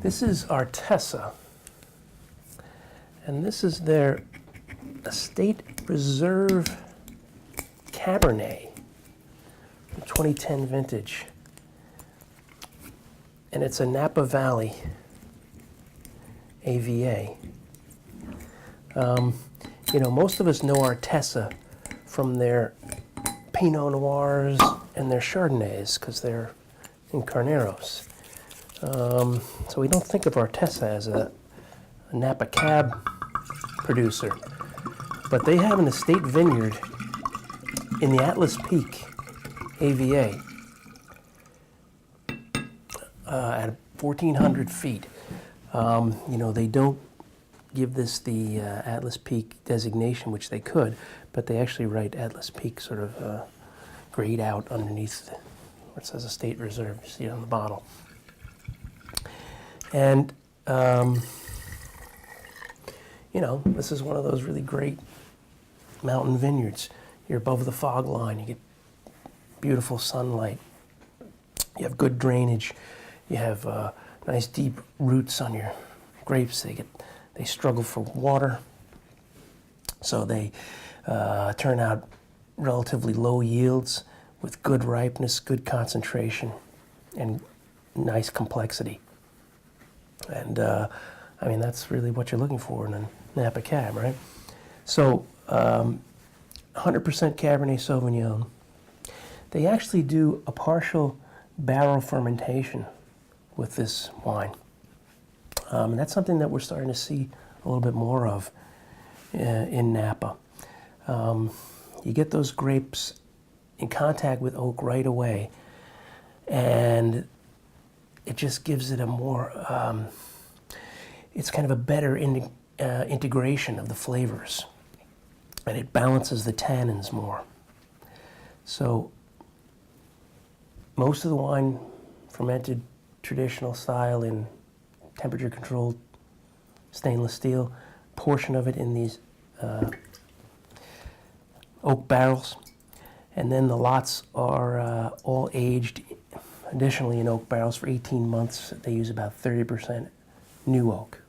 This is Artesa, and this is their Estate Reserve Cabernet, 2010 vintage, and it's a Napa Valley AVA. You know, most of us know Artesa from their Pinot Noirs and their Chardonnays because they're in Carneros. So we don't think of Artesa as a Napa Cab producer, but they have an estate vineyard in the Atlas Peak AVA at 1,400 feet. You know, they don't give this the Atlas Peak designation, which they could, but they actually write Atlas Peak sort of grayed out underneath where it says Estate Reserve. You see it on the bottle. And, you know, this is one of those really great mountain vineyards. You're above the fog line. You get beautiful sunlight. You have good drainage. You have nice deep roots on your grapes. They struggle for water, so they turn out relatively low yields with good ripeness, good concentration, and nice complexity. And I mean, that's really what you're looking for in a Napa Cab, right? So 100% Cabernet Sauvignon. They actually do a partial barrel fermentation with this wine. And that's something that we're starting to see a little bit more of in Napa. You get those grapes in contact with oak right away, and it just gives it a more, it's kind of a better integration of the flavors, and it balances the tannins more. So most of the wine fermented traditional style in temperature controlled stainless steel, portion of it in these oak barrels, and then the lots are all aged additionally in oak barrels for 18 months. They use about 30% new oak.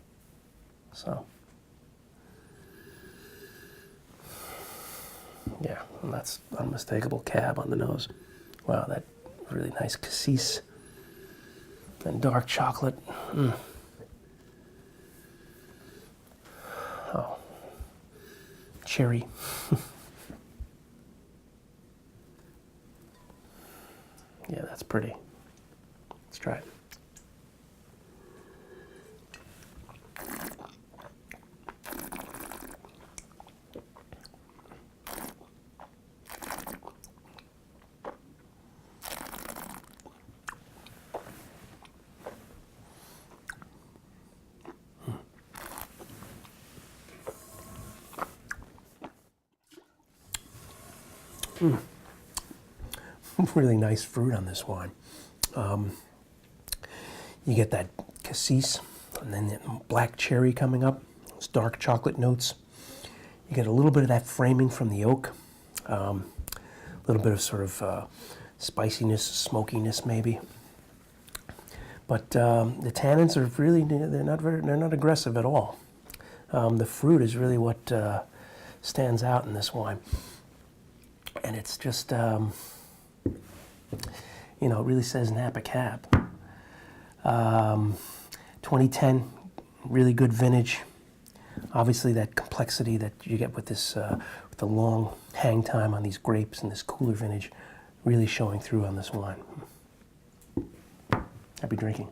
So yeah, and that's unmistakable Cab on the nose. Wow, that really nice cassis and dark chocolate. Oh, cherry. Yeah, that's pretty. Let's try it. Really nice fruit on this wine. You get that cassis, and then the black cherry coming up, those dark chocolate notes. You get a little bit of that framing from the oak, a little bit of sort of spiciness, smokiness maybe. But the tannins are really, they're not aggressive at all. The fruit is really what stands out in this wine. And it's just, you know, it really says Napa Cab. 2010, really good vintage. Obviously that complexity that you get with this, with the long hang time on these grapes and this cooler vintage really showing through on this wine. Happy drinking.